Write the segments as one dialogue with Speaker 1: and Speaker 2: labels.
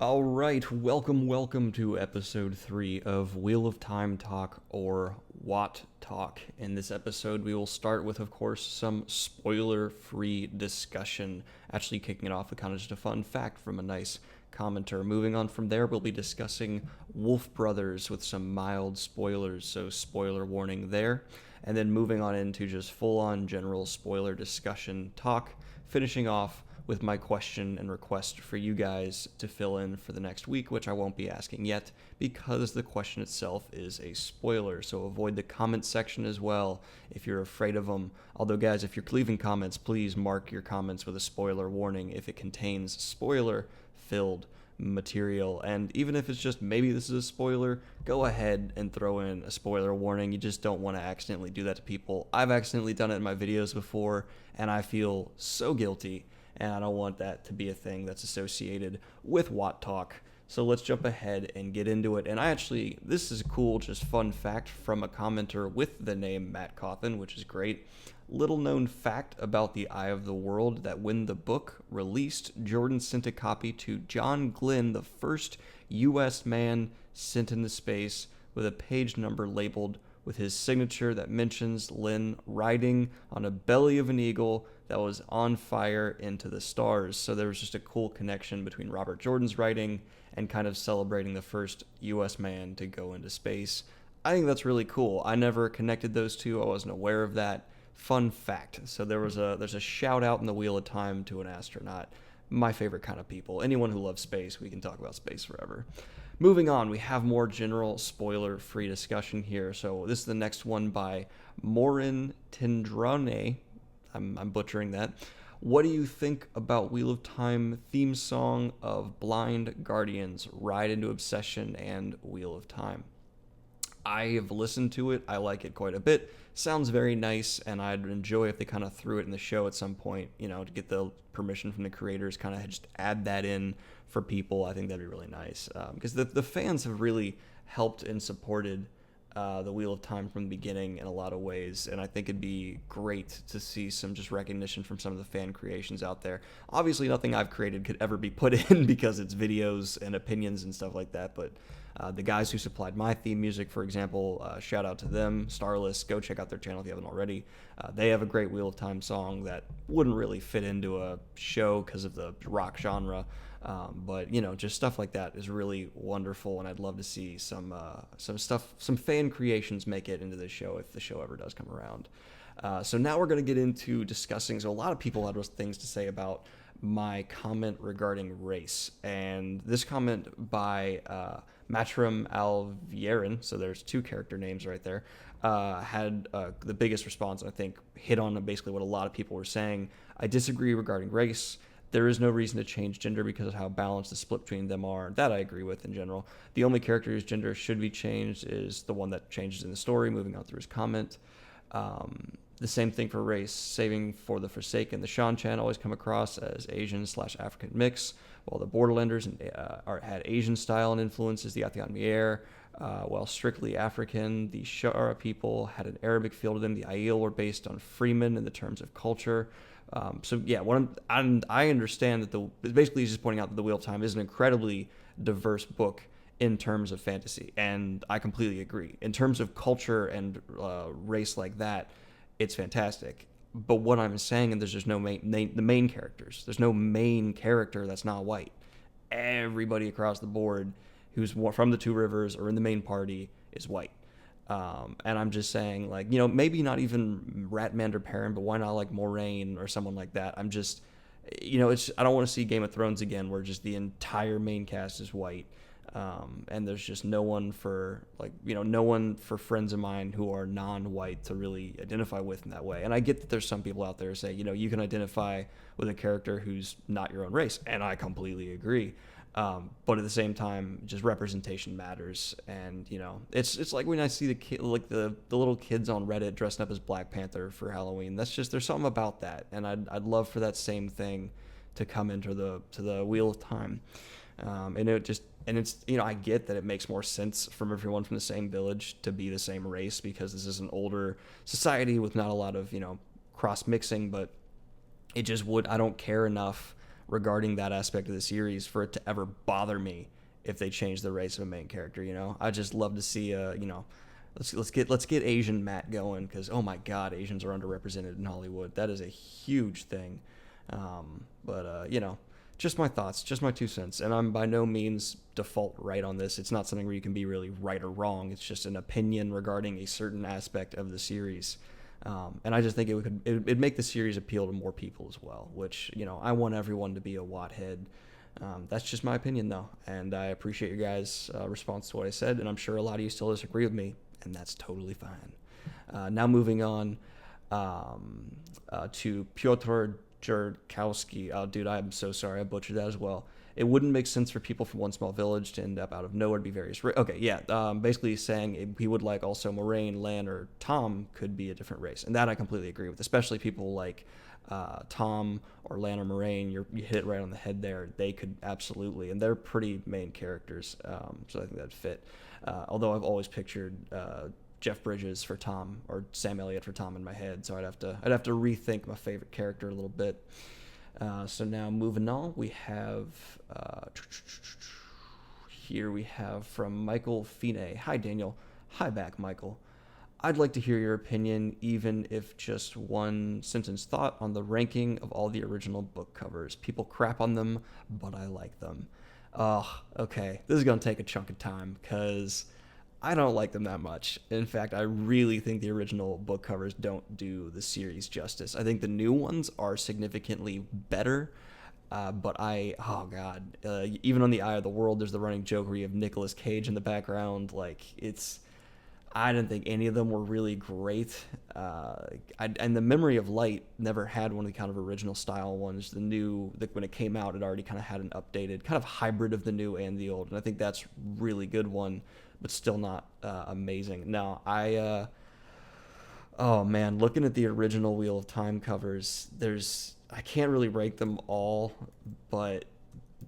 Speaker 1: All right, welcome to episode 3 of Wheel of Time Talk, or WoT Talk. In this episode, we will start with, of course, some spoiler-free discussion, actually kicking it off with kind of just a fun fact from a nice commenter. Moving on from there, we'll be discussing Wolf Brothers with some mild spoilers, so spoiler warning there. And then moving on into just full-on general spoiler discussion talk, finishing off with my question and request for you guys to fill in for the next week, which I won't be asking yet because the question itself is a spoiler. So avoid the comment section as well if you're afraid of them. Although, guys, if you're leaving comments, please mark your comments with a spoiler warning if it contains spoiler-filled material. And even if it's just maybe this is a spoiler, go ahead and throw in a spoiler warning. You just don't want to accidentally do that to people. I've accidentally done it in my videos before, and I feel so guilty. And I don't want that to be a thing that's associated with WoTTalk. So let's jump ahead and get into it. And this is a cool, just fun fact from a commenter with the name Matt Cawthon, which is great. Little known fact about the Eye of the World, that when the book released, Jordan sent a copy to John Glenn, the first U.S. man sent into space, with a page number labeled with his signature that mentions Lynn riding on a belly of an eagle that was on fire into the stars. So there was just a cool connection between Robert Jordan's writing and kind of celebrating the first U.S. man to go into space. I think that's really cool. I never connected those two. I wasn't aware of that. Fun fact. So there's a shout out in the Wheel of Time to an astronaut. My favorite kind of people. Anyone who loves space, we can talk about space forever. Moving on, we have more general spoiler-free discussion here. So this is the next one by Morin Tendrane. I'm butchering that. What do you think about Wheel of Time theme song of Blind Guardians, Ride into Obsession, and Wheel of Time? I have listened to it. I like it quite a bit. Sounds very nice, and I'd enjoy if they kind of threw it in the show at some point, to get the permission from the creators, kind of just add that in for people. I think that'd be really nice, because the fans have really helped and supported the Wheel of Time from the beginning in a lot of ways, and I think it'd be great to see some just recognition from some of the fan creations out there. Obviously, nothing I've created could ever be put in because it's videos and opinions and stuff like that, but the guys who supplied my theme music, for example, shout out to them. Starless, go check out their channel if you haven't already. They have a great Wheel of Time song that wouldn't really fit into a show because of the rock genre, but just stuff like that is really wonderful, and I'd love to see some fan creations make it into this show if the show ever does come around. So now we're going to get into discussing. So a lot of people had things to say about my comment regarding race, and this comment by Matrim Alvierin, so there's two character names right there, had the biggest response, and I think hit on basically what a lot of people were saying. I disagree regarding race. There is no reason to change gender because of how balanced the split between them are. That I agree with in general. The only character whose gender should be changed is the one that changes in the story, moving on through his comment. The same thing for race. Saving for the Forsaken, the Shan-Chan always come across as Asian/African mix, while the Borderlanders had Asian style and influences, the Athian-Mier, while strictly African, the Shara people had an Arabic feel to them. The Aiel were based on Freeman in the terms of culture. I understand that basically he's just pointing out that the Wheel of Time is an incredibly diverse book in terms of fantasy, and I completely agree. In terms of culture and race like that, it's fantastic. But what I'm saying, and there's just no the main characters. There's no main character that's not white. Everybody across the board who's from the Two Rivers or in the main party is white. And I'm just saying, maybe not even Ratman or Perrin, but why not like Moraine or someone like that? I'm just, I don't want to see Game of Thrones again where just the entire main cast is white. And there's just no one for friends of mine who are non-white to really identify with in that way. And I get that there's some people out there who say, you can identify with a character who's not your own race. And I completely agree. But at the same time, just representation matters, and it's like when I see the little kids on Reddit dressing up as Black Panther for Halloween. That's just, there's something about that, and I'd love for that same thing to come into the Wheel of Time, and it's I get that it makes more sense from everyone from the same village to be the same race because this is an older society with not a lot of cross mixing, but it just I don't care enough regarding that aspect of the series for it to ever bother me if they change the race of a main character. I just love to see let's get Asian Matt going, because oh my god, Asians are underrepresented in Hollywood. That is a huge thing. Just my thoughts, just my 2 cents, and I'm by no means default right on this. It's not something where you can be really right or wrong. It's just an opinion regarding a certain aspect of the series. And I just think it'd make the series appeal to more people as well, which, I want everyone to be a WoT head. That's just my opinion, though, and I appreciate your guys' response to what I said, and I'm sure a lot of you still disagree with me, and that's totally fine. Now moving on to Piotr Jurkowski. Oh, dude, I'm so sorry. I butchered that as well. It wouldn't make sense for people from one small village to end up out of nowhere to be various... Okay, yeah. Basically saying he would like also Moraine, Lan, or Tom could be a different race. And that I completely agree with. Especially people like Tom or Lan or Moraine. You hit it right on the head there. They could absolutely. And they're pretty main characters. So I think that'd fit. Although I've always pictured... Jeff Bridges for Tom, or Sam Elliott for Tom in my head, so I'd have to rethink my favorite character a little bit. So now moving on, we have from Michael Fine. Hi Daniel. Hi back, Michael. I'd like to hear your opinion, even if just one sentence thought, on the ranking of all the original book covers. People crap on them, but I like them. Okay. This is gonna take a chunk of time, because I don't like them that much. In fact, I really think the original book covers don't do the series justice. I think the new ones are significantly better, but even on the Eye of the World, there's the running joke where you have Nicolas Cage in the background. I didn't think any of them were really great. And the Memory of Light never had one of the kind of original style ones. When it came out, it already kind of had an updated kind of hybrid of the new and the old, and I think that's really good one, but still not amazing. Now, looking at the original Wheel of Time covers, I can't really rank them all, but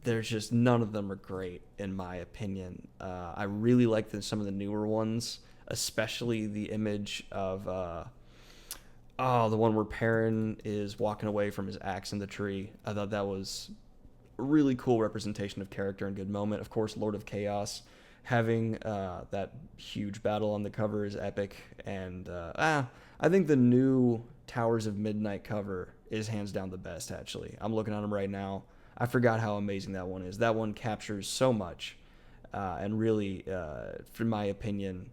Speaker 1: there's just none of them are great, in my opinion. I really like some of the newer ones, especially the image of, the one where Perrin is walking away from his axe in the tree. I thought that was a really cool representation of character and good moment. Of course, Lord of Chaos, having that huge battle on the cover is epic, and I think the new Towers of Midnight cover is hands down the best, actually. I'm looking at them right now. I forgot how amazing that one is. That one captures so much, and really, for my opinion,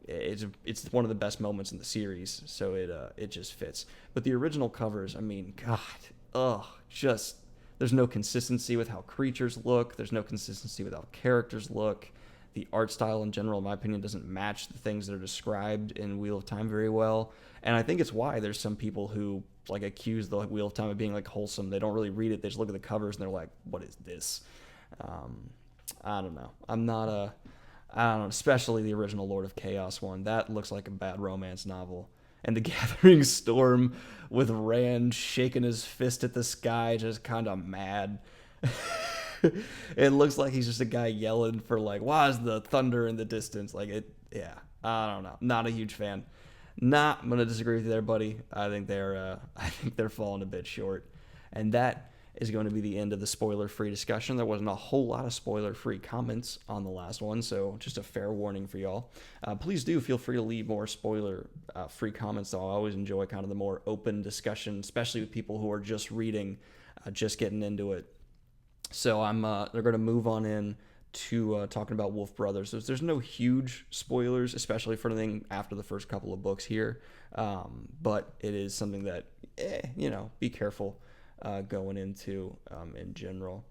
Speaker 1: it's one of the best moments in the series, so it just fits. But the original covers, I mean, God, there's no consistency with how creatures look. There's no consistency with how characters look. The art style in general, in my opinion, doesn't match the things that are described in Wheel of Time very well. And I think it's why there's some people who accuse the Wheel of Time of being wholesome. They don't really read it. They just look at the covers and they're like, what is this? I don't know. I don't know, especially the original Lord of Chaos one. That looks like a bad romance novel. And the Gathering Storm with Rand shaking his fist at the sky, just kind of mad. It looks like he's just a guy yelling for why is the thunder in the distance? I don't know. Not a huge fan. I'm gonna disagree with you there, buddy. I think they're falling a bit short. And that is going to be the end of the spoiler-free discussion. There wasn't a whole lot of spoiler-free comments on the last one, so just a fair warning for y'all. Please do feel free to leave more spoiler-free comments, though. I always enjoy kind of the more open discussion, especially with people who are just reading, just getting into it. So they're going to move on in to talking about Wolf Brothers. There's no huge spoilers, especially for anything after the first couple of books here, but it is something that, be careful going into in general.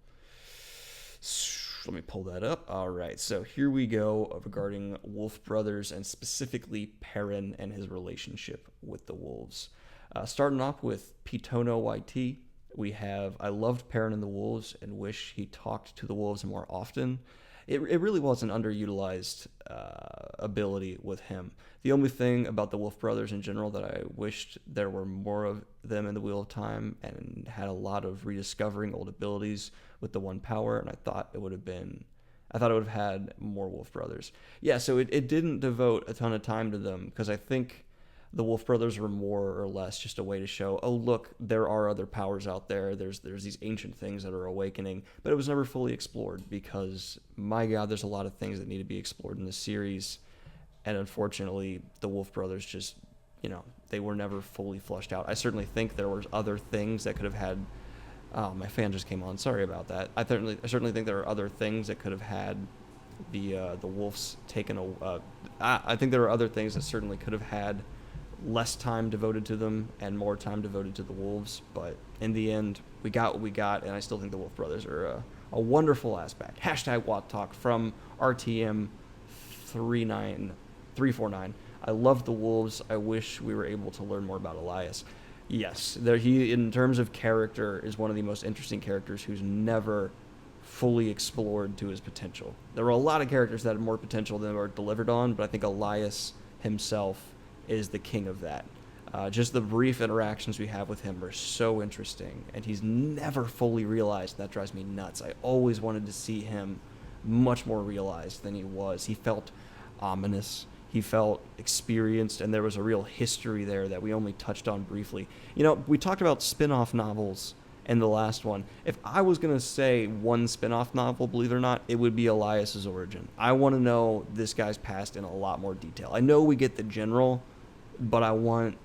Speaker 1: Let me pull that up. All right, so here we go regarding Wolf Brothers, and specifically Perrin and his relationship with the wolves. Starting off with Pitono YT. We have, I loved Perrin and the Wolves and wish he talked to the wolves more often. It really was an underutilized ability with him. The only thing about the Wolf Brothers in general that I wished there were more of them in the Wheel of Time, and had a lot of rediscovering old abilities with the one power, and I thought it would have had more Wolf Brothers. Yeah, so it didn't devote a ton of time to them, because I think the Wolf Brothers were more or less just a way to show, oh look, there are other powers out there. There's these ancient things that are awakening, but it was never fully explored because, my God, there's a lot of things that need to be explored in this series, and unfortunately, the Wolf Brothers just, they were never fully flushed out. I certainly think there were other things that could have had. Oh, my fan just came on. Sorry about that. I certainly think there are other things that could have had the wolves taken. I think there are other things that certainly could have had less time devoted to them and more time devoted to the wolves. But in the end, we got what we got, and I still think the Wolf Brothers are a wonderful aspect. Hashtag WoTTalk from RTM 349. I love the wolves. I wish we were able to learn more about Elias. Yes, he, in terms of character, is one of the most interesting characters who's never fully explored to his potential. There are a lot of characters that have more potential than are delivered on, but I think Elias himself is the king of that. Just the brief interactions we have with him are so interesting, and he's never fully realized. That drives me nuts. I always wanted to see him much more realized than he was. He felt ominous. He felt experienced, and there was a real history there that we only touched on briefly. We talked about spin-off novels in the last one. If I was going to say one spin-off novel, believe it or not, it would be Elias's origin. I want to know this guy's past in a lot more detail. I know we get the general, but I want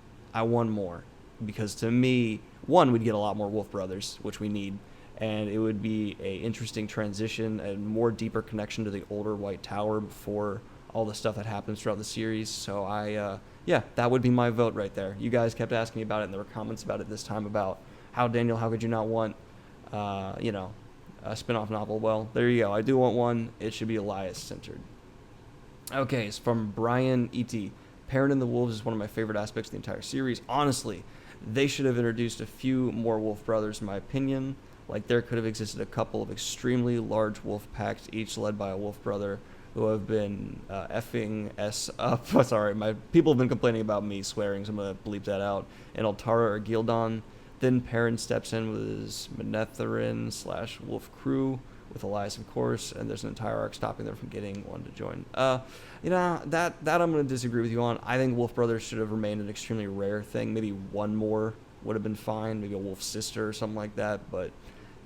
Speaker 1: more. Because to me, one, we'd get a lot more Wolf Brothers, which we need, and it would be a interesting transition, a more deeper connection to the older White Tower before all the stuff that happens throughout the series. So that would be my vote right there. You guys kept asking me about it, and there were comments about it this time about how could you not want, a spin-off novel? Well, there you go. I do want one. It should be Elias-centered. Okay, it's from Brian E.T. Perrin and the Wolves is one of my favorite aspects of the entire series. Honestly, they should have introduced a few more Wolf Brothers, in my opinion. Like, there could have existed a couple of extremely large wolf packs, each led by a wolf brother, who have been effing S up. Sorry, my people have been complaining about me swearing, so I'm going to bleep that out. And Altara or Gildan. Then Perrin steps in with his Manetherin/Wolf crew, with Elias, of course, and there's an entire arc stopping them from getting one to join. That I'm going to disagree with you on. I think Wolf Brothers should have remained an extremely rare thing. Maybe one more would have been fine. Maybe a Wolf Sister or something like that, but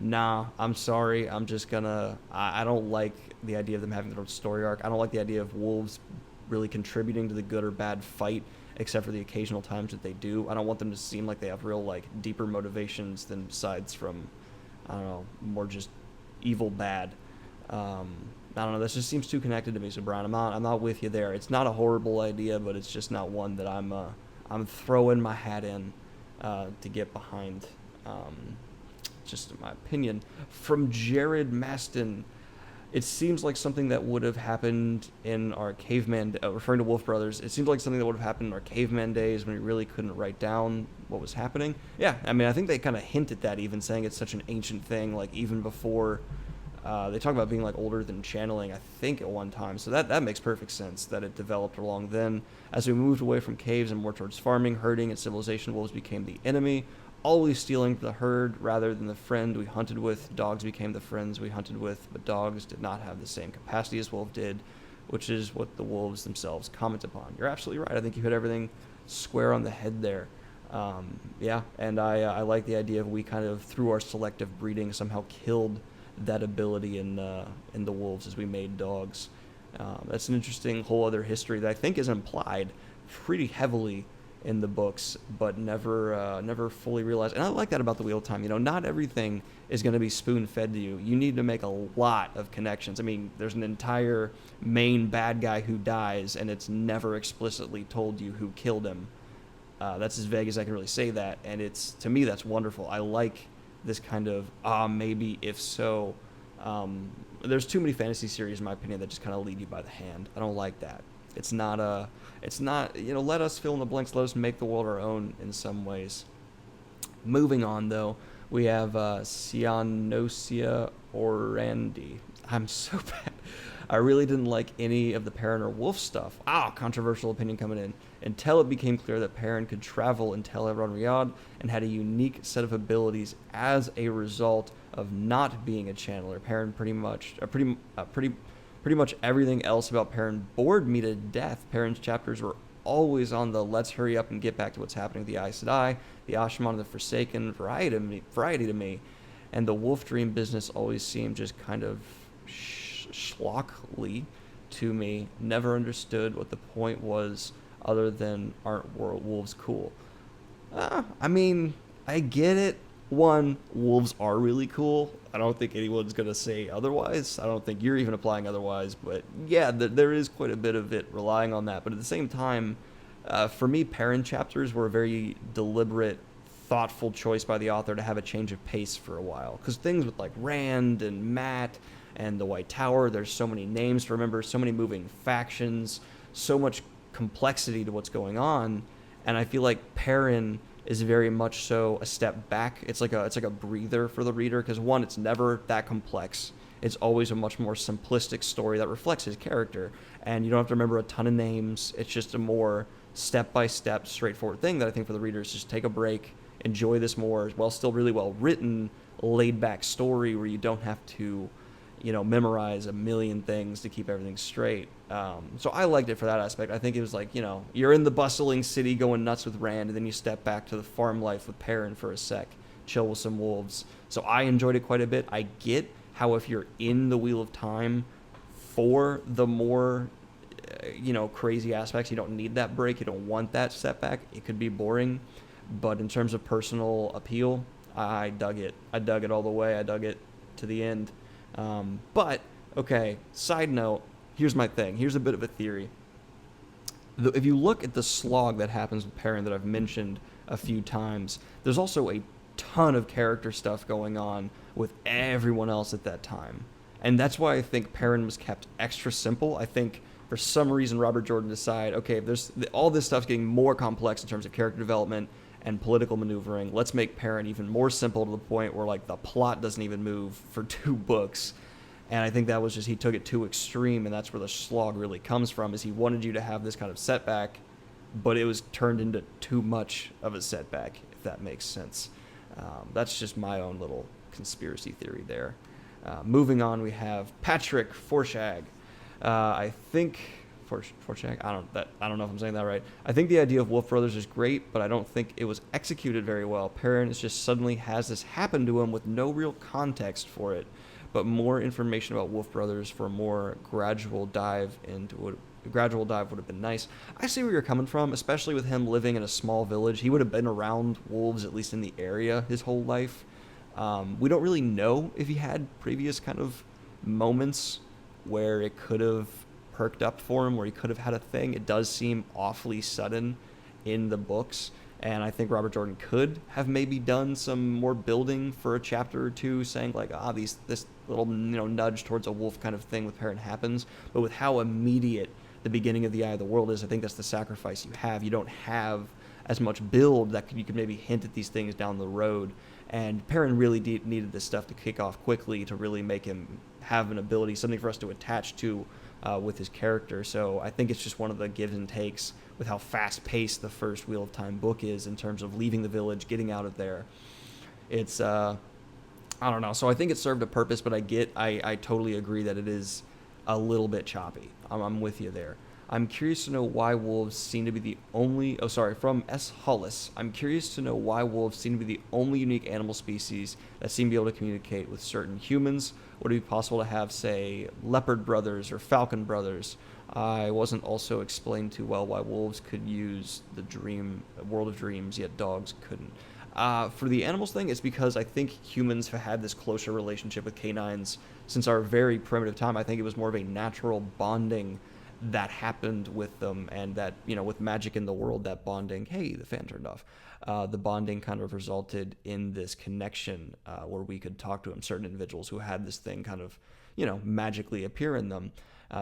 Speaker 1: nah, I'm sorry. I'm just gonna... I don't like the idea of them having their own story arc. I don't like the idea of wolves really contributing to the good or bad fight, except for the occasional times that they do. I don't want them to seem like they have real, deeper motivations than besides from, I don't know, more just evil bad. I don't know. This just seems too connected to me, so Brian, I'm not with you there. It's not a horrible idea, but it's just not one that I'm throwing my hat in to get behind. Just in my opinion. From Jared Maston, it seems like something that would have happened in our caveman, referring to Wolf Brothers, it seems like something that would have happened in our caveman days when we really couldn't write down what was happening. Yeah, I mean, I think they kind of hint at that, even saying it's such an ancient thing, even before they talk about being older than channeling, I think, at one time. So that makes perfect sense that it developed along then. As we moved away from caves and more towards farming, herding, and civilization, wolves became the enemy, always stealing the herd rather than the friend we hunted with. Dogs became the friends we hunted with, but dogs did not have the same capacity as wolves did, which is what the wolves themselves comment upon. You're absolutely right. I think you hit everything square on the head there. And I like the idea of we kind of, through our selective breeding, somehow killed that ability in the wolves as we made dogs. That's an interesting whole other history that I think is implied pretty heavily in the books, but never fully realized. And I like that about the Wheel of Time. Not everything is going to be spoon-fed to you. You need to make a lot of connections. I mean, there's an entire main bad guy who dies, and it's never explicitly told you who killed him. That's as vague as I can really say that, and to me, that's wonderful. I like this kind of, maybe, if so. There's too many fantasy series, in my opinion, that just kind of lead you by the hand. I don't like that. It's not, let us fill in the blanks, let us make the world our own in some ways. Moving on, though, we have Cyanosia Orandi. I'm so bad. I really didn't like any of the Perrin or Wolf stuff. Controversial opinion coming in. Until it became clear that Perrin could travel in Tel Riyadh and had a unique set of abilities as a result of not being a channeler. Perrin pretty much everything else about Perrin bored me to death. Perrin's chapters were always on the let's hurry up and get back to what's happening with the Aes Sedai, the Asha'man, the Forsaken variety to me. And the wolf dream business always seemed just kind of schlockly to me. Never understood what the point was other than aren't wolves cool? I mean, I get it. One, wolves are really cool. I don't think anyone's going to say otherwise. I don't think you're even applying otherwise. But yeah, there is quite a bit of it relying on that. But at the same time, for me, Perrin chapters were a very deliberate, thoughtful choice by the author to have a change of pace for a while. Because things with like Rand and Matt and the White Tower, there's so many names to remember, so many moving factions, so much complexity to what's going on. And I feel like Perrin is very much so a step back. It's like a breather for the reader, because one, it's never that complex. It's always a much more simplistic story that reflects his character, and you don't have to remember a ton of names. It's just a more step-by-step, straightforward thing that I think for the readers, just take a break, enjoy this more, while still really well written, laid-back story where you don't have to, memorize a million things to keep everything straight. So I liked it for that aspect. I think it was like, you're in the bustling city going nuts with Rand, and then you step back to the farm life with Perrin for a sec, chill with some wolves. So I enjoyed it quite a bit. I get how if you're in the Wheel of Time for the more, crazy aspects, you don't need that break. You don't want that setback. It could be boring. But in terms of personal appeal, I dug it. I dug it all the way. I dug it to the end. But, okay, side note, here's my thing. Here's a bit of a theory. If you look at the slog that happens with Perrin that I've mentioned a few times, there's also a ton of character stuff going on with everyone else at that time. And that's why I think Perrin was kept extra simple. I think for some reason Robert Jordan decided, okay, if there's all this stuff's getting more complex in terms of character development and political maneuvering, let's make Perrin even more simple to the point where like the plot doesn't even move for 2 books. And I think that was just, he took it too extreme, and that's where the slog really comes from, is he wanted you to have this kind of setback, but it was turned into too much of a setback, if that makes sense. That's just my own little conspiracy theory there. Moving on, we have Patrick Forshag. I think Forshag. I don't know if I'm saying that right. I think the idea of Wolf Brothers is great, but I don't think it was executed very well. Perrin is just suddenly has this happen to him with no real context for it, but more information about Wolf Brothers for a more gradual dive into it. A gradual dive would have been nice. I see where you're coming from, especially with him living in a small village. He would have been around wolves, at least in the area, his whole life. We don't really know if he had previous kind of moments where it could have perked up for him, where he could have had a thing. It does seem awfully sudden in the books, and I think Robert Jordan could have maybe done some more building for a chapter or two, saying like, this little nudge towards a wolf kind of thing with Perrin happens. But with how immediate the beginning of the Eye of the World is, I think that's the sacrifice you have. You don't have as much build that you could maybe hint at these things down the road. And Perrin really needed this stuff to kick off quickly to really make him have an ability, something for us to attach to with his character. So I think it's just one of the gives and takes with how fast-paced the first Wheel of Time book is in terms of leaving the village, getting out of there. It's, I don't know. So I think it served a purpose, but I totally agree that it is a little bit choppy. I'm with you there. I'm curious to know why wolves seem to be the only... from S. Hollis. I'm curious to know why wolves seem to be the only unique animal species that seem to be able to communicate with certain humans. Would it be possible to have, say, leopard brothers or falcon brothers? I wasn't also explained too well why wolves could use the world of dreams, yet dogs couldn't. For the animals thing, it's because I think humans have had this closer relationship with canines since our very primitive time. I think it was more of a natural bonding that happened with them, and that, with magic in the world, that bonding, hey, the fan turned off, the bonding kind of resulted in this connection where we could talk to them, certain individuals who had this thing kind of, magically appear in them.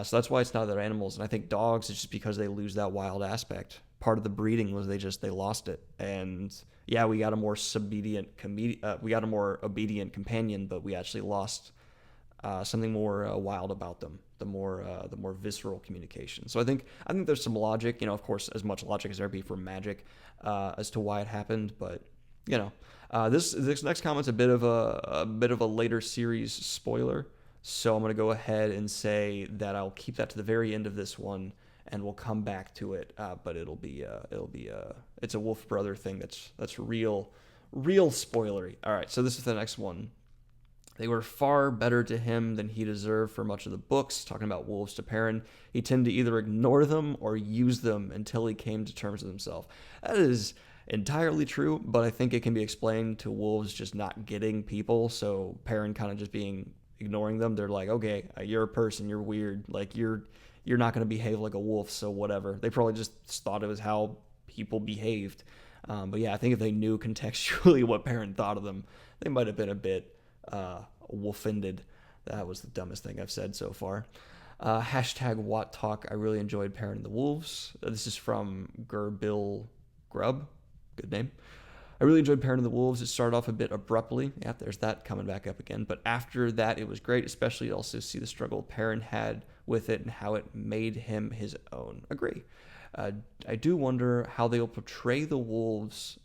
Speaker 1: So that's why it's not that animals. And I think dogs, it's just because they lose that wild aspect. Part of the breeding was they lost it. And yeah, we got a more obedient companion, but we actually lost something more wild about them, the more visceral communication. So I think there's some logic, of course, as much logic as there be for magic, as to why it happened. But this next comment's a bit of a later series spoiler. So I'm going to go ahead and say that I'll keep that to the very end of this one, and we'll come back to it. But it's a Wolf Brother thing that's real spoilery. All right, so this is the next one. They were far better to him than he deserved for much of the books. Talking about wolves to Perrin, he tended to either ignore them or use them until he came to terms with himself. That is entirely true, but I think it can be explained to wolves just not getting people. So Perrin kind of just ignoring them. They're like, okay, you're a person, you're weird, like you're not going to behave like a wolf, so whatever. They probably just thought it was how people behaved. But yeah, I think if they knew contextually what Perrin thought of them, they might have been a bit wolfended. That was the dumbest thing I've said so far. Hashtag WoTTalk. I really enjoyed Perrin and the Wolves. This is from Gerbil Grub. Good name. I really enjoyed Perrin and the Wolves. It started off a bit abruptly. Yeah, there's that coming back up again. But after that, it was great, especially to also see the struggle Perrin had with it and how it made him his own. Agree. I do wonder how they'll portray the wolves.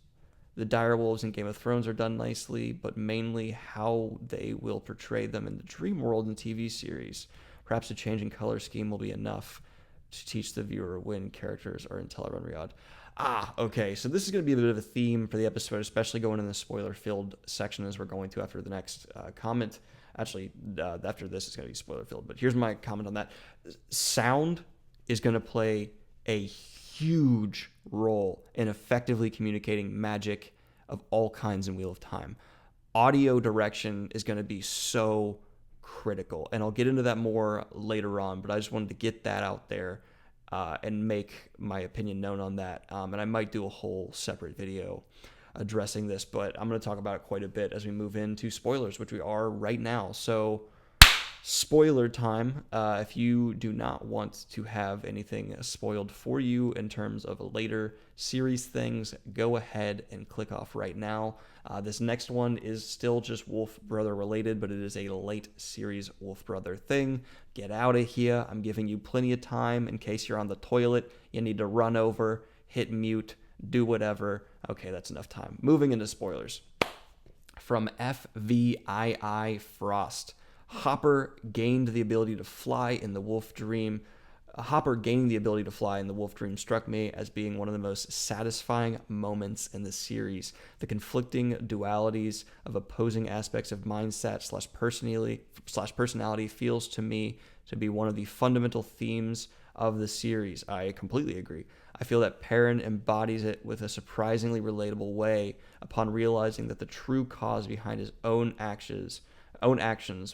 Speaker 1: The dire wolves in Game of Thrones are done nicely, but mainly how they will portray them in the dream world in the TV series. Perhaps a change in color scheme will be enough to teach the viewer when characters are in Tel'aran'rhiod. Okay, so this is going to be a bit of a theme for the episode, especially going in the spoiler-filled section as we're going to after the next comment. Actually, after this, it's going to be spoiler-filled, but here's my comment on that. Sound is going to play a huge role in effectively communicating magic of all kinds in Wheel of Time. Audio direction is going to be so critical, and I'll get into that more later on, but I just wanted to get that out there and make my opinion known on that. And I might do a whole separate video addressing this, but I'm going to talk about it quite a bit as we move into spoilers, which we are right now. So spoiler time. If you do not want to have anything spoiled for you in terms of later series things, go ahead and click off right now. This next one is still just Wolf Brother related, but it is a late series Wolf Brother thing. Get out of here. I'm giving you plenty of time in case you're on the toilet, you need to run over, hit mute, do whatever. Okay, that's enough time. Moving into spoilers. From FVII Frost. Hopper gained the ability to fly in the Wolf Dream. Hopper gaining the ability to fly in the Wolf Dream struck me as being one of the most satisfying moments in the series. The conflicting dualities of opposing aspects of mindset / personality feels to me to be one of the fundamental themes of the series. I completely agree. I feel that Perrin embodies it with a surprisingly relatable way upon realizing that the true cause behind his own actions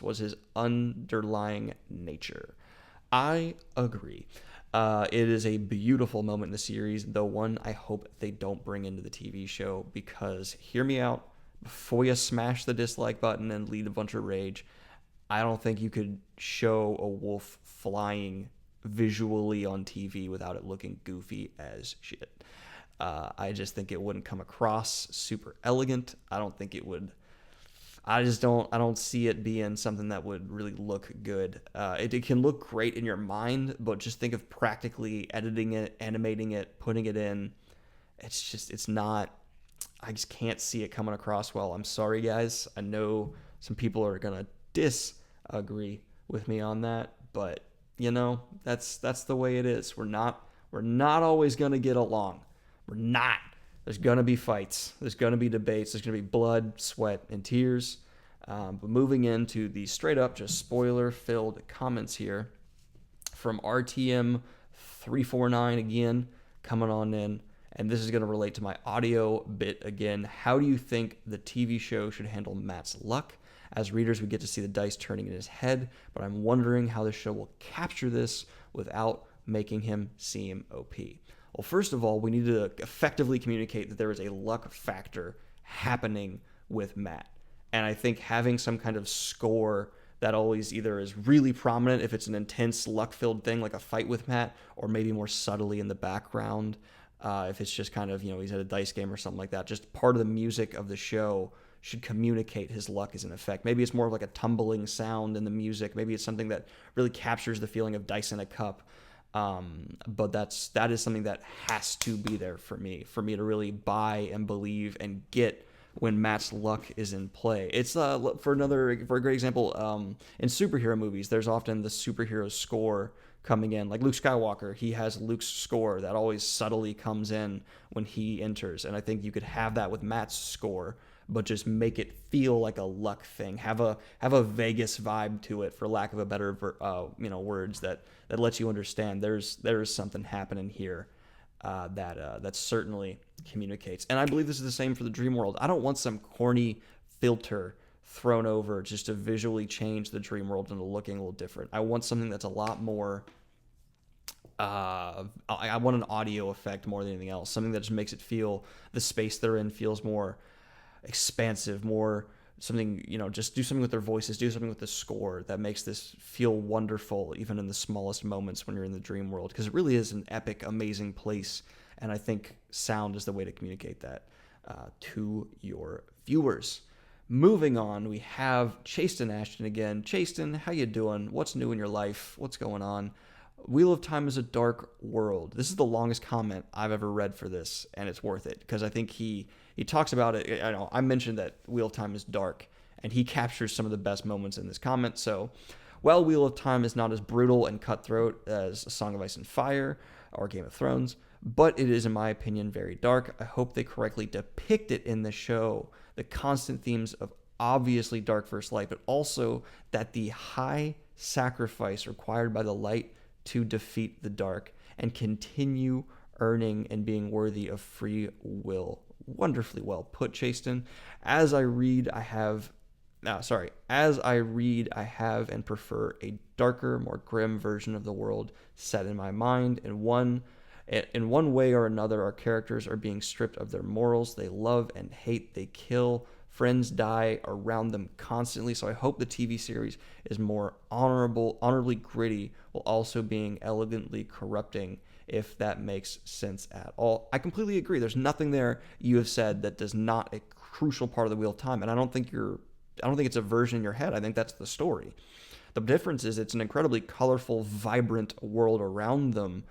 Speaker 1: was his underlying nature. I agree. It is a beautiful moment in the series, though one I hope they don't bring into the TV show, because hear me out, before you smash the dislike button and lead a bunch of rage, I don't think you could show a wolf flying visually on TV without it looking goofy as shit. I just think it wouldn't come across super elegant. I don't think it would. I don't see it being something that would really look good. It can look great in your mind, but just think of practically editing it, animating it, putting it in. It's not, I just can't see it coming across well. I'm sorry, guys. I know some people are going to disagree with me on that, but that's the way it is. We're not always going to get along. We're not. There's going to be fights. There's going to be debates. There's going to be blood, sweat, and tears. But moving into the straight up, just spoiler-filled comments here from RTM349 again, coming on in. And this is going to relate to my audio bit again. How do you think the TV show should handle Matt's luck? As readers, we get to see the dice turning in his head, but I'm wondering how the show will capture this without making him seem OP. Well, first of all, we need to effectively communicate that there is a luck factor happening with Matt. And I think having some kind of score that always either is really prominent if it's an intense luck-filled thing like a fight with Matt, or maybe more subtly in the background if it's just kind of, he's at a dice game or something like that. Just part of the music of the show should communicate his luck is in effect. Maybe it's more of like a tumbling sound in the music. Maybe it's something that really captures the feeling of dice in a cup. But that is something that has to be there for me to really buy and believe and get when Matt's luck is in play. It's for a great example, in superhero movies, there's often the superhero score coming in. Like Luke Skywalker, he has Luke's score that always subtly comes in when he enters, and I think you could have that with Matt's score, but just make it feel like a luck thing. Have a Vegas vibe to it, for lack of a better words that lets you understand there's something happening here that certainly communicates. And I believe this is the same for the dream world. I don't want some corny filter thrown over just to visually change the dream world into looking a little different. I want something that's a lot more I want an audio effect more than anything else, something that just makes it feel, the space they're in feels more expansive, more something, just do something with their voices, do something with the score that makes this feel wonderful, even in the smallest moments when you're in the dream world, because it really is an epic, amazing place, and I think sound is the way to communicate that to your viewers. Moving on, we have Chaston Ashton again. Chaston, how you doing? What's new in your life? What's going on? Wheel of Time is a dark world. This is the longest comment I've ever read for this, and it's worth it, because I think he talks about it. I mentioned that Wheel of Time is dark, and he captures some of the best moments in this comment. So, while Wheel of Time is not as brutal and cutthroat as A Song of Ice and Fire or Game of Thrones, but it is, in my opinion, very dark. I hope they correctly depict it in the show. The constant themes of obviously dark first light, but also that the high sacrifice required by the light to defeat the dark and continue earning and being worthy of free will. Wonderfully well put, Chaston. As I read, I have and prefer a darker, more grim version of the world set in my mind. In one way or another, our characters are being stripped of their morals. They love and hate. They kill. Friends die around them constantly. So I hope the TV series is more honorably gritty, while also being elegantly corrupting, if that makes sense at all. I completely agree. There's nothing there you have said that does not a crucial part of the Wheel of Time, and I don't think it's a version in your head. I think that's the story. The difference is it's an incredibly colorful, vibrant world around them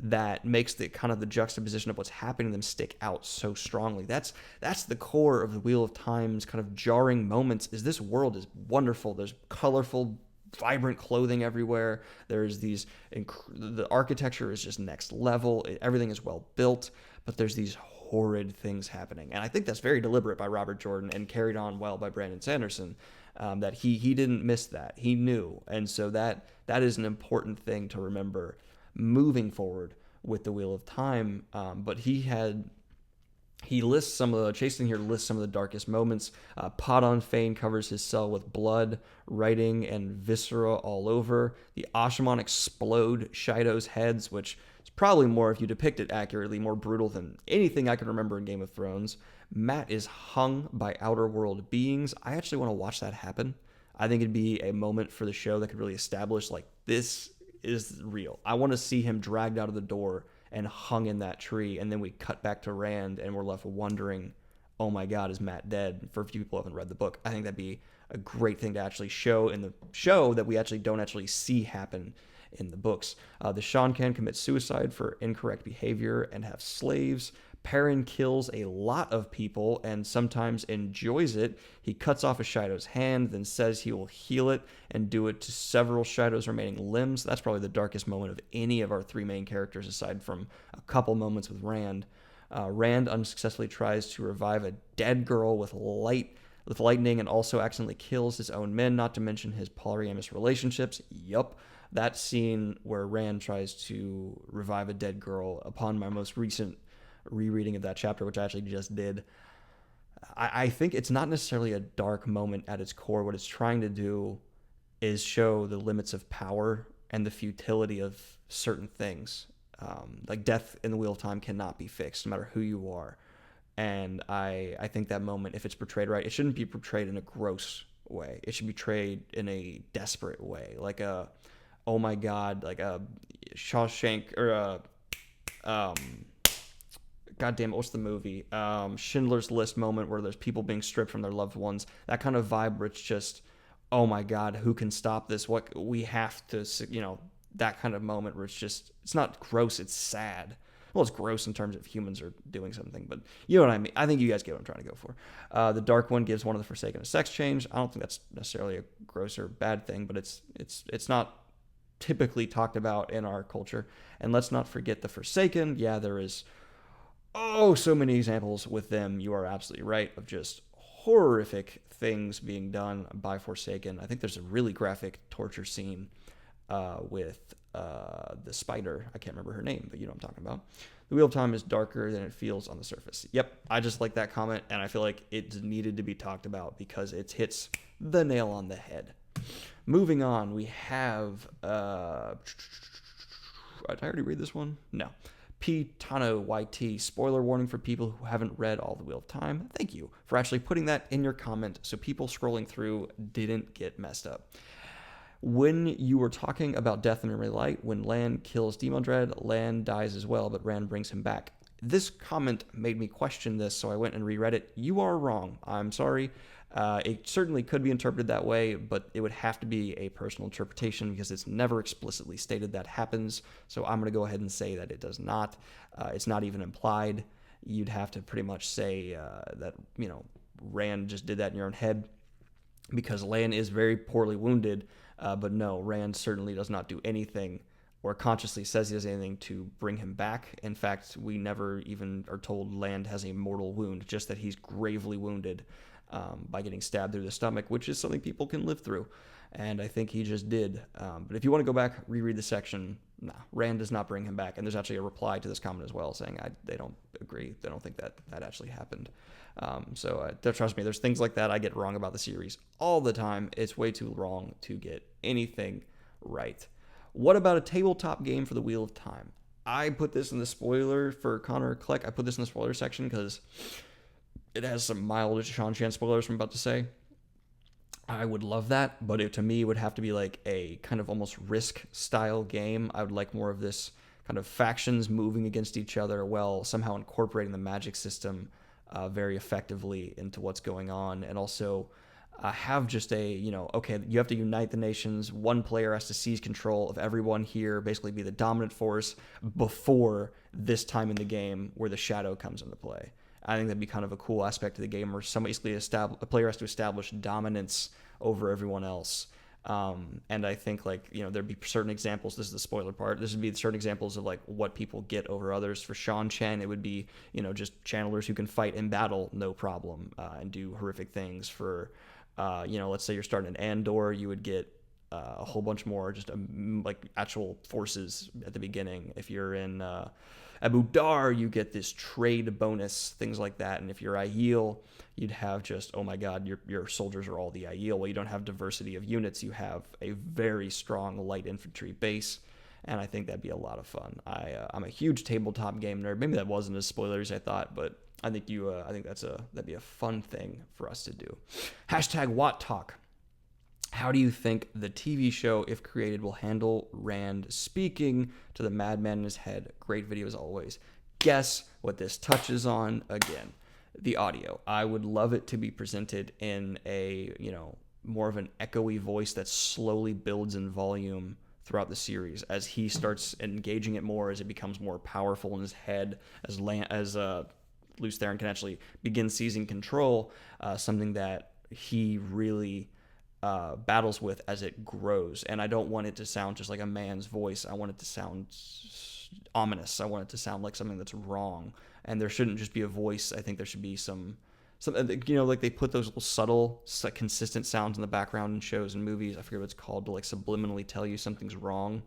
Speaker 1: that makes the kind of the juxtaposition of what's happening to them stick out so strongly. That's the core of the Wheel of Time's kind of jarring moments, is this world is wonderful. There's colorful, vibrant clothing everywhere. There's the architecture is just next level. Everything is well built, but there's these horrid things happening. And I think that's very deliberate by Robert Jordan and carried on well by Brandon Sanderson, that he didn't miss that. He knew. And so that is an important thing to remember moving forward with the Wheel of Time. But he lists some of the, Chaston here lists some of the darkest moments. Podon Fane covers his cell with blood, writing, and viscera all over. The Ashamon explode Shido's heads, which is probably more, if you depict it accurately, more brutal than anything I can remember in Game of Thrones. Matt is hung by outer world beings. I actually want to watch that happen. I think it'd be a moment for the show that could really establish, like, this is real. I want to see him dragged out of the door and hung in that tree, and then we cut back to Rand and we're left wondering, oh my god, is Matt dead? For a few people who haven't read the book, I think that'd be a great thing to actually show in the show that we actually don't actually see happen in the books. The Shan-Kan commit suicide for incorrect behavior and have slaves. Perrin kills a lot of people and sometimes enjoys it. He cuts off a Shido's hand, then says he will heal it and do it to several Shido's remaining limbs. That's probably the darkest moment of any of our three main characters, aside from a couple moments with Rand. Rand unsuccessfully tries to revive a dead girl with lightning and also accidentally kills his own men, not to mention his polyamorous relationships. Yup. That scene where Rand tries to revive a dead girl, upon my most recent rereading of that chapter, which I actually just did, I think it's not necessarily a dark moment at its core. What it's trying to do is show the limits of power and the futility of certain things. Like death in the Wheel of Time cannot be fixed, no matter who you are. And I think that moment, if it's portrayed right, it shouldn't be portrayed in a gross way. It should be portrayed in a desperate way, like a, oh my god, like a Shawshank, or a God damn it, what's the movie? Schindler's List moment where there's people being stripped from their loved ones. That kind of vibe where it's just, oh my God, who can stop this? What we have to, that kind of moment where it's just, it's not gross, it's sad. well, it's gross in terms of humans are doing something, but you know what I mean. I think you guys get what I'm trying to go for. The Dark One gives one of the Forsaken a sex change. I don't think that's necessarily a gross or bad thing, but it's not typically talked about in our culture. And let's not forget the Forsaken. Yeah, there is so many examples with them. You are absolutely right, of just horrific things being done by Forsaken. I think there's a really graphic torture scene with the spider. I can't remember her name, but you know what I'm talking about. The Wheel of Time is darker than it feels on the surface. Yep, I just like that comment, and I feel like it needed to be talked about because it hits the nail on the head. Moving on, we have... did I already read this one? No. P. Tano YT, spoiler warning for people who haven't read all the Wheel of Time. Thank you for actually putting that in your comment so people scrolling through didn't get messed up. When you were talking about death in Early Light, when Lan kills Demon Dread, Lan dies as well, but Rand brings him back. This comment made me question this, so I went and reread it. You are wrong. I'm sorry. It certainly could be interpreted that way, but it would have to be a personal interpretation because it's never explicitly stated that happens. So I'm going to go ahead and say that it does not. It's not even implied. You'd have to pretty much say that, Rand just did that in your own head because Lan is very poorly wounded. But no, Rand certainly does not do anything or consciously says he does anything to bring him back. In fact, we never even are told Lan has a mortal wound, just that he's gravely wounded by getting stabbed through the stomach, which is something people can live through. And I think he just did. But if you want to go back, reread the section, Rand does not bring him back. And there's actually a reply to this comment as well saying they don't agree. They don't think that actually happened. So trust me, there's things like that I get wrong about the series all the time. It's way too wrong to get anything right. What about a tabletop game for the Wheel of Time? I put this in the spoiler for Connor Kleck. I put this in the spoiler section because it has some mild Sean Chan spoilers I'm about to say. I would love that, but to me, it would have to be like a kind of almost Risk-style game. I would like more of this kind of factions moving against each other while somehow incorporating the magic system very effectively into what's going on, and also have just okay, you have to unite the nations. One player has to seize control of everyone here, basically be the dominant force before this time in the game where the shadow comes into play. I think that'd be kind of a cool aspect of the game where a player has to establish dominance over everyone else. And I think there'd be certain examples. This is the spoiler part. This would be certain examples of what people get over others. For Sean Chen, it would be, just channelers who can fight in battle, no problem, and do horrific things. For, let's say you're starting an Andor, you would get a whole bunch more just actual forces at the beginning. If you're in Abu Dar, you get this trade bonus, things like that. And if you're Aiel, you'd have just, oh my god, your soldiers are all the Aiel. Well, you don't have diversity of units. You have a very strong light infantry base, and I think that'd be a lot of fun. I'm a huge tabletop game nerd. Maybe that wasn't as spoilers as I thought, but I think that'd be a fun thing for us to do. Hashtag WoTTalk. How do you think the TV show, if created, will handle Rand speaking to the madman in his head? Great video as always. Guess what this touches on again? The audio. I would love it to be presented in a, more of an echoey voice that slowly builds in volume throughout the series as he starts engaging it more, as it becomes more powerful in his head, as Lews Therin can actually begin seizing control, something that he really battles with as it grows. And I don't want it to sound just like a man's voice. I want it to sound ominous. I want it to sound like something that's wrong. And there shouldn't just be a voice. I think there should be some they put those little subtle, consistent sounds in the background in shows and movies. I forget what it's called, to subliminally tell you something's wrong.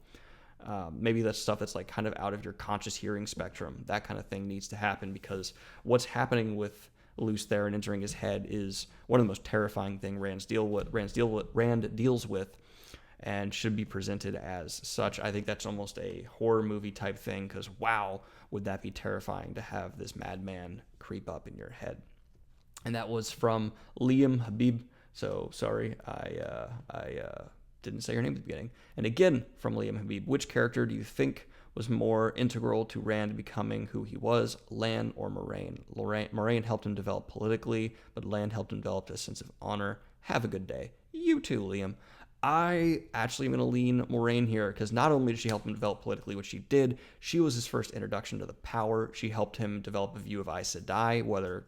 Speaker 1: Maybe that's stuff that's kind of out of your conscious hearing spectrum. That kind of thing needs to happen, because what's happening with Lews Therin entering his head is one of the most terrifying things Rand deals with, and should be presented as such. I think that's almost a horror movie type thing, because wow, would that be terrifying to have this madman creep up in your head. And that was from Liam Habib. So sorry, I didn't say her name at the beginning. And again, from Liam Habib, which character do you think was more integral to Rand becoming who he was, Lan or Moraine? Moraine helped him develop politically, but Lan helped him develop a sense of honor. Have a good day. You too, Liam. I actually am going to lean Moraine here because not only did she help him develop politically, which she did, she was his first introduction to the power. She helped him develop a view of Aes Sedai, whether,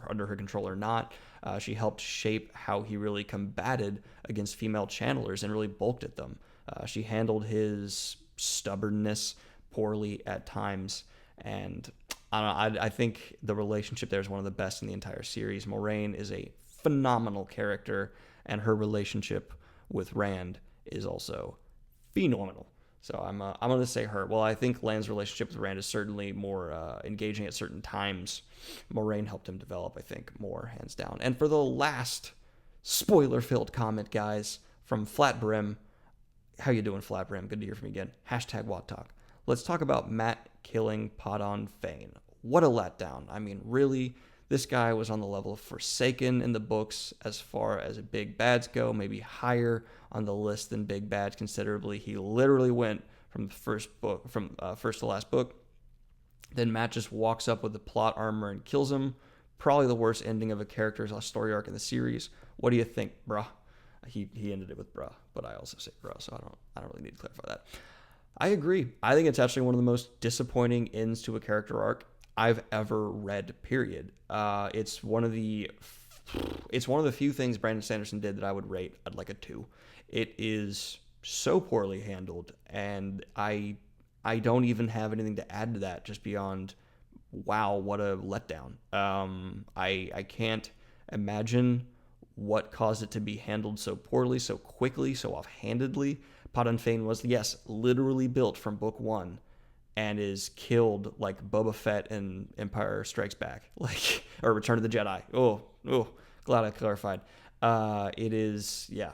Speaker 1: under her control or not. She helped shape how he really combated against female channelers and really bulked at them. She handled his stubbornness poorly at times, and I don't know, I think the relationship there is one of the best in the entire series. Moraine is a phenomenal character, and her relationship with Rand is also phenomenal. So I'm going to say her. Well, I think Land's relationship with Rand is certainly more engaging at certain times. Moraine helped him develop, I think, more, hands down. And for the last spoiler-filled comment, guys, from Flat Brim. How you doing, Flat Brim? Good to hear from you again. Hashtag WoTTalk. Let's talk about Matt killing Podon Fane. What a letdown. I mean, really, this guy was on the level of Forsaken in the books as far as big bads go, maybe higher on the list than big bads considerably. He literally went from the first to last book. Then Matt just walks up with the plot armor and kills him. Probably the worst ending of a character's story arc in the series. What do you think, bruh? He ended it with bruh, but I also say bruh, so I don't really need to clarify that. I agree. I think it's actually one of the most disappointing ends to a character arc I've ever read, period. It's one of the few things Brandon Sanderson did that I would rate at like a 2. It is so poorly handled, and I don't even have anything to add to that just beyond, wow, what a letdown. I can't imagine what caused it to be handled so poorly, so quickly, so offhandedly. Podon Fane was, yes, literally built from book 1 and is killed like Boba Fett in Empire Strikes Back, or Return of the Jedi. Oh, glad I clarified. It is, yeah.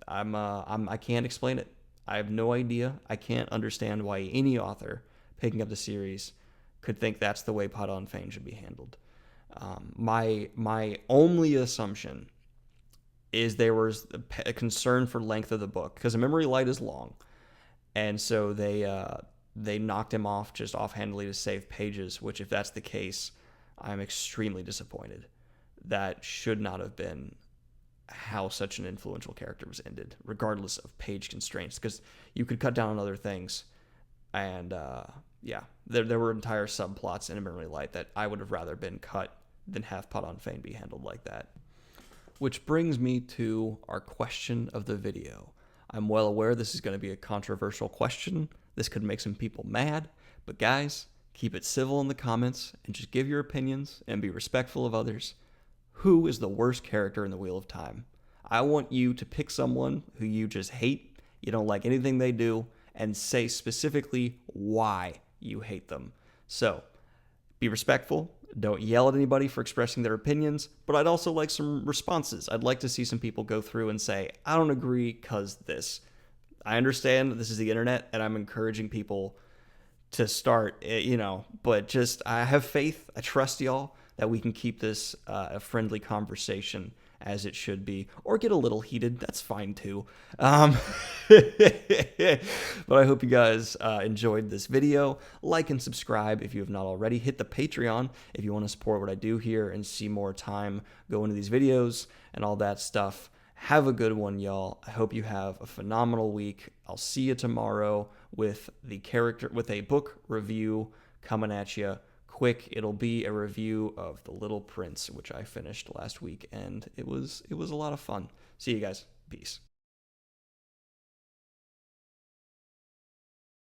Speaker 1: I can't explain it. I have no idea. I can't understand why any author picking up the series could think that's the way Podon Fane should be handled. My only assumption is there was a concern for length of the book, because A Memory Light is long, and so they knocked him off just offhandedly to save pages, which, if that's the case, I'm extremely disappointed. That should not have been how such an influential character was ended, regardless of page constraints, because you could cut down on other things, and there were entire subplots in A Memory Light that I would have rather been cut than have Podon Fane be handled like that. Which brings me to our question of the video. I'm well aware this is going to be a controversial question. This could make some people mad, but guys, keep it civil in the comments and just give your opinions and be respectful of others. Who is the worst character in the Wheel of Time? I want you to pick someone who you just hate, you don't like anything they do, and say specifically why you hate them. So, be respectful. Don't yell at anybody for expressing their opinions, but I'd also like some responses. I'd like to see some people go through and say, I don't agree because this. I understand this is the internet, and I'm encouraging people to start, but just, I have faith, I trust y'all, that we can keep this a friendly conversation as it should be, or get a little heated. That's fine too. But I hope you guys enjoyed this video. Like and subscribe if you have not already. Hit the Patreon if you want to support what I do here and see more time go into these videos and all that stuff. Have a good one, y'all. I hope you have a phenomenal week. I'll see you tomorrow with a book review coming at you quick. It'll be a review of The Little Prince, which I finished last week, and it was a lot of fun. See you guys. Peace.